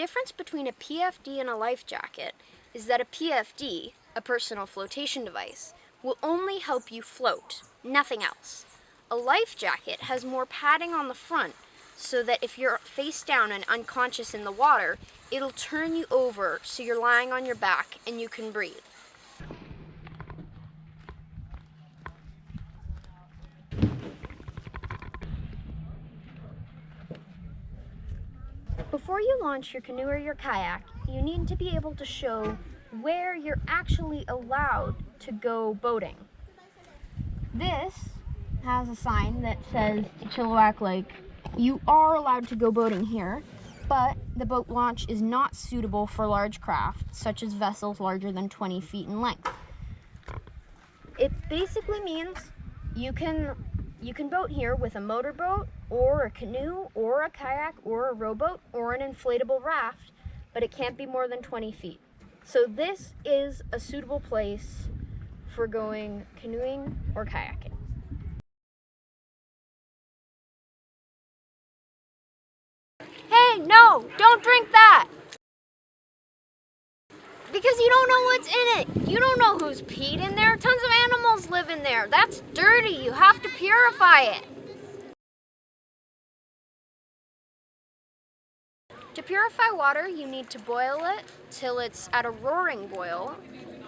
difference between a PFD and a life jacket is that a PFD, a personal flotation device, will only help you float, nothing else. A life jacket has more padding on the front so that if you're face down and unconscious in the water, it'll turn you over so you're lying on your back and you can breathe. Before you launch your canoe or your kayak, you need to be able to show where you're actually allowed to go boating. This has a sign that says to Chilliwack Lake, you are allowed to go boating here, but the boat launch is not suitable for large craft, such as vessels larger than 20 feet in length. It basically means you can boat here with a motorboat or a canoe or a kayak or a rowboat or an inflatable raft, but it can't be more than 20 feet. So this is a suitable place for going canoeing or kayaking. Hey, no, don't drink that! Because you don't know what's in it. You don't know who's peed in there. Tons of animals live in there. That's dirty. You have to purify it. To purify water, you need to boil it till it's at a roaring boil.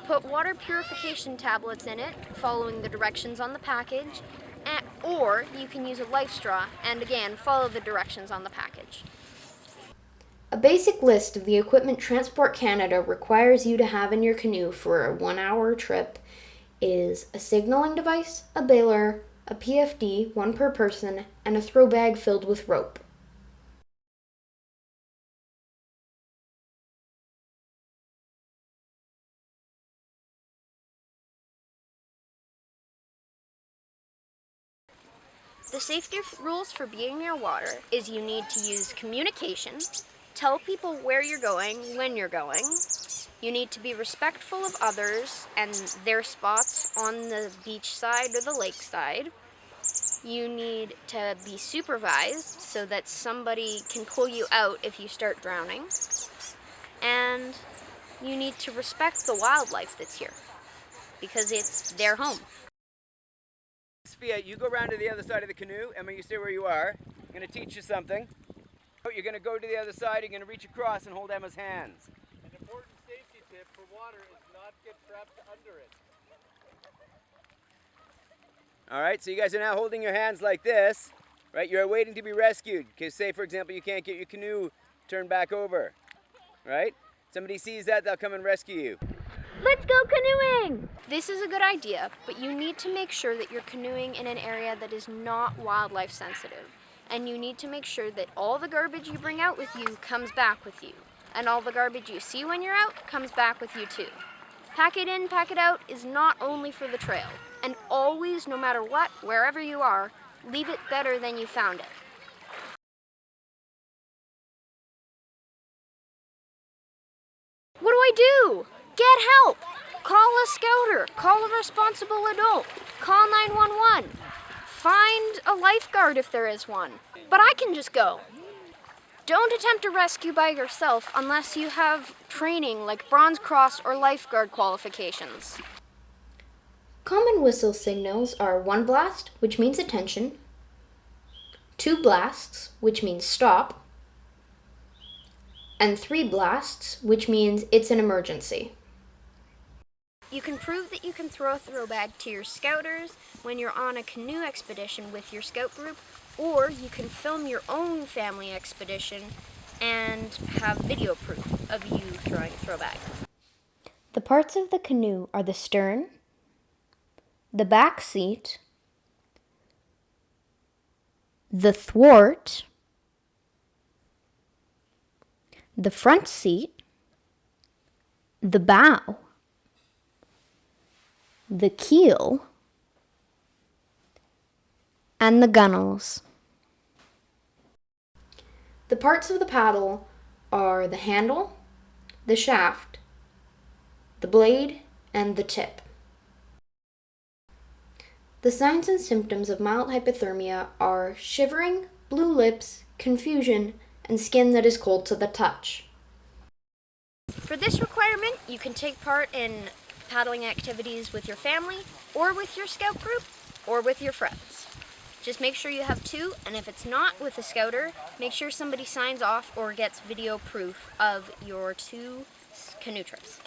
Put water purification tablets in it, following the directions on the package, or you can use a life straw and again follow the directions on the package. A basic list of the equipment Transport Canada requires you to have in your canoe for a 1-hour trip is a signaling device, a bailer, a PFD, one per person, and a throw bag filled with rope. The safety rules for being near water is you need to use communication, tell people where you're going, when you're going. You need to be respectful of others and their spots on the beach side or the lake side. You need to be supervised so that somebody can pull you out if you start drowning. And you need to respect the wildlife that's here because it's their home. Sophia, you go around to the other side of the canoe, and when you stay where you are, I'm going to teach you something. You're going to go to the other side, you're going to reach across and hold Emma's hands. An important safety tip for water is not get trapped under it. Alright, so you guys are now holding your hands like this, right? You're waiting to be rescued. Because say, for example, you can't get your canoe turned back over, right? Somebody sees that, they'll come and rescue you. Let's go canoeing! This is a good idea, but you need to make sure that you're canoeing in an area that is not wildlife sensitive. And you need to make sure that all the garbage you bring out with you comes back with you. And all the garbage you see when you're out comes back with you too. Pack it in, pack it out is not only for the trail. And always, no matter what, wherever you are, leave it better than you found it. What do I do? Get help! Call a scouter, call a responsible adult, call 911. Find a lifeguard if there is one. But I can just go. Don't attempt a rescue by yourself unless you have training like Bronze Cross or lifeguard qualifications. Common whistle signals are 1 blast, which means attention, 2 blasts, which means stop, and 3 blasts, which means it's an emergency. You can prove that you can throw a throw bag to your scouters when you're on a canoe expedition with your scout group, or you can film your own family expedition and have video proof of you throwing a throw bag. The parts of the canoe are the stern, the back seat, the thwart, the front seat, the bow, the keel, and the gunnels. The parts of the paddle are the handle, the shaft, the blade, and the tip. The signs and symptoms of mild hypothermia are shivering, blue lips, confusion, and skin that is cold to the touch. For this requirement, you can take part in paddling activities with your family, or with your scout group, or with your friends. Just make sure you have 2, and if it's not with a scouter, make sure somebody signs off or gets video proof of your 2 canoe trips.